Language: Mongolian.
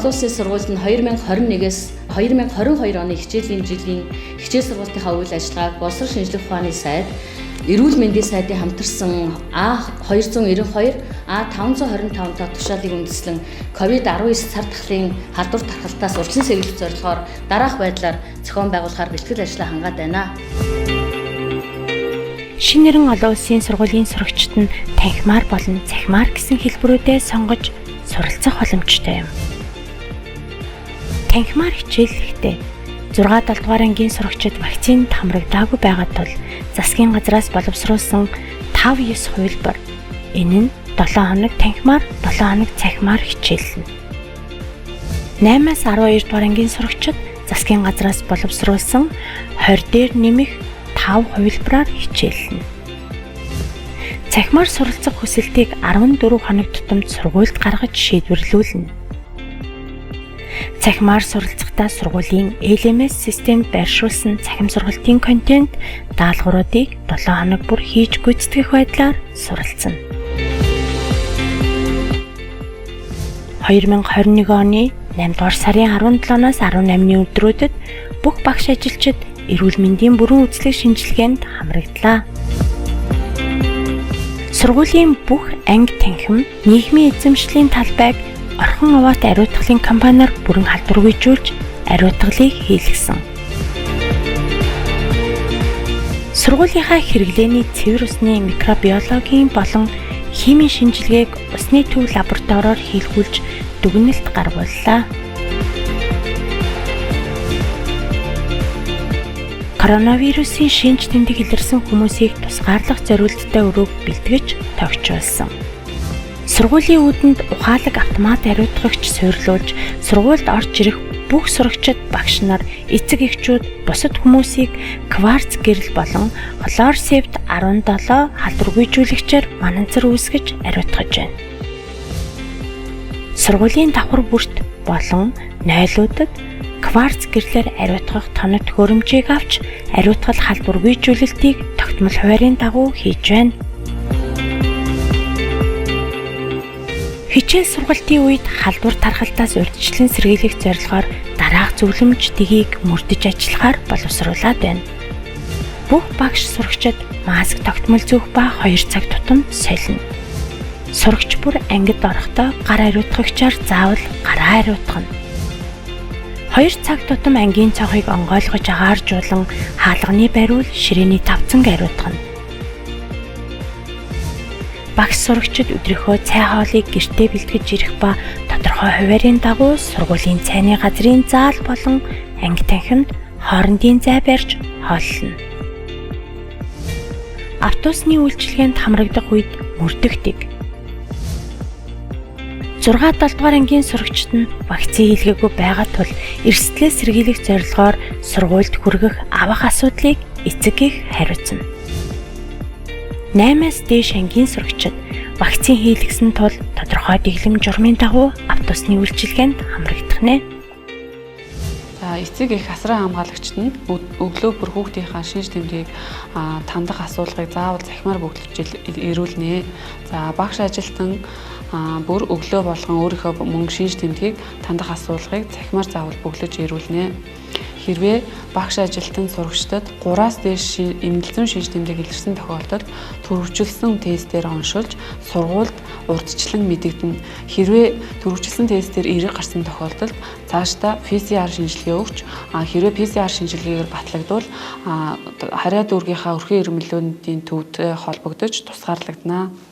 олон улсын сургуульд нь 2021-ээс 2022 оны хичээлийн жилийн хичээл сургалтынхаа үйл ажиллагааг боловсрол шинжилгээ ухааны сайд, эрүүл мэндийн сайдын хамтарсан А292, А525 дахь тушаалыг үндэслэн COVID-19 сар дахлын халдвар тархалтаас урьдчилан сэргийлэх зорилгоор дараах байдлаар зохион байгуулахаар бэлтгэл ажлаа хангаад байна. Шинэ нэрэн олон улсын сургуулийн сурагчид нь танхимаар болон цахимаар гэсэн хэлбэрүүдээ сонгож суралцах боломжтой юм. Танхимаар хичээллэхдээ 6-7 дугаар ангийн сурагчид вакцинд хамрагдаагүй байгаа тул засгийн газраас боловсруулсан 5-9 хувилбар. Энэ нь 7 хоног танхимаар, 7 хоног цахимаар хичээллэнэ. 8-аас 12 дугаар ангийн сурагчид засгийн газраас боловсруулсан 20 дээр нэмэх 5 хувилбараар хичээллэнэ. Цахимаар суралцах хүсэлтийг 14 хоног тутамд сургуульд гаргаж шийдвэрлүүлнэ. Цахимаар суралцахдаа сургуулийн LMS системд байршуулсан цахим сургалтын контент даалгавруудыг 7 хоног бүр хийж гүйцэтгэх байдлаар суралцна. 2021 оны 8 дугаар сарын 17-наас 18-ны өдрүүдэд бүх багш ажилчид эрүүл мэндийн бүрэн үзлэг шинжилгээнд хамрагдлаа. Сургуулийн бүх анги танхим, нийгмийн эзэмшлийн талбайг Орхон Аваат ариутгалын компаниар бүрэн халдваргүйжүүлж ариутгалыг хийлгэсэн. Сургуулийнхаа хэрэглээний цэвэр усны микробиологийн болон химийн шинжилгээг усны төв лабораториор хийлгүүлж дүгнэлт гаргууллаа. Коронавирусын шинж тэмдэг илэрсэн хүмүүсийг тусгаарлах зорилттой өрөөг бэлтгэж тогтжуулсан. Сургуулийн үүдэнд ухаалаг автомат ариутгагч суйрлуулж сургуульд орж ирэх бүх сурагчид, багш нар, эцэг эхчүүд, бусад хүмүүсийг кварц гэрэл болон флорсепт 17 халдваргүйжүүлэгчээр мананцар үүсгэж ариутгаж байна. Сургуулийн давхар бүрт болон нойлуудад кварц гэрлээр ариутгах тоног хөрөмжийг авч ариутгал халдваргүйжүүлэлтийг тогтмол хуваарийн дагуу хийж байна. Хичээл сургалтын үед халдвар тархалтаас урьдчилан сэргийлэх зорилгоор дараах зөвлөмж тгийг мөрдөж ажиллахаар боловсруулад байна. Бүх багш сурагчид маск тогтмол зүүх ба 2 цаг тутам солино. Сурагч бүр ангид орохдоо гар ариутгагчаар заавал гараа ариутгана. 2 цаг тутам ангийн цонхыг онгойлгож агааржуулан хаалганы бариул ширээний тавцанг ариутгана. Багш сурагчид өдрийнхөө цай хоолыг гэртээ бэлтгэж ирэх ба тодорхой хуваарийн дагуу сургуулийн цайны газрын заал болон анги танхимд хоорондын зай барьж хооллоно. Автобусны үйлчилгээнд хамрагдах үед мөрдөгдөг. 6-7 дугаар ангийн сурагчид нь вакцины хийлгээгүй байгаа тул эрсдлээ сэргийлэх зорилгоор сургуульд хүргэх авах асуудлыг эцэг эх хариуцна. 8-аас дээш ангийн сурагчид вакцины хийлгэсэн тул тодорхой дэглэм журмын дагуу автобусны үйлчилгээнд хамрагдах нэ. Эцэг эх асран хамгаалагчид нь өглөө бүр хүүхдийнхаа шинж тэмдгийг тандах асуулгыг заавал захимаар бөглөж ирүүлнэ. За багш ажилтан бүр өглөө болгон өөрийнхөө мөнгө шинж тэмдгийг тандах асуулгыг захимаар заавал бөглөж ирүүлнэ. Хэрвээ багш ажилтан сурагчдад 3-аас дээш эмгэлзэн шинж тэмдэг илэрсэн тохиолдолд төрөвчлсөн тестээр оншуулж сургуульд урдчлан мэдэгдэнэ. Хэрвээ төрөвчлсөн тестээр эерэг гарсан тохиолдолд цаашдаа PCR шинжилгээ өгч хэрвээ PCR шинжилгээгээр батлагдвал харьяа дүүргийнхаа өрхөн ирмэлүүндийн төвд холбогдож тусгаарлагдана.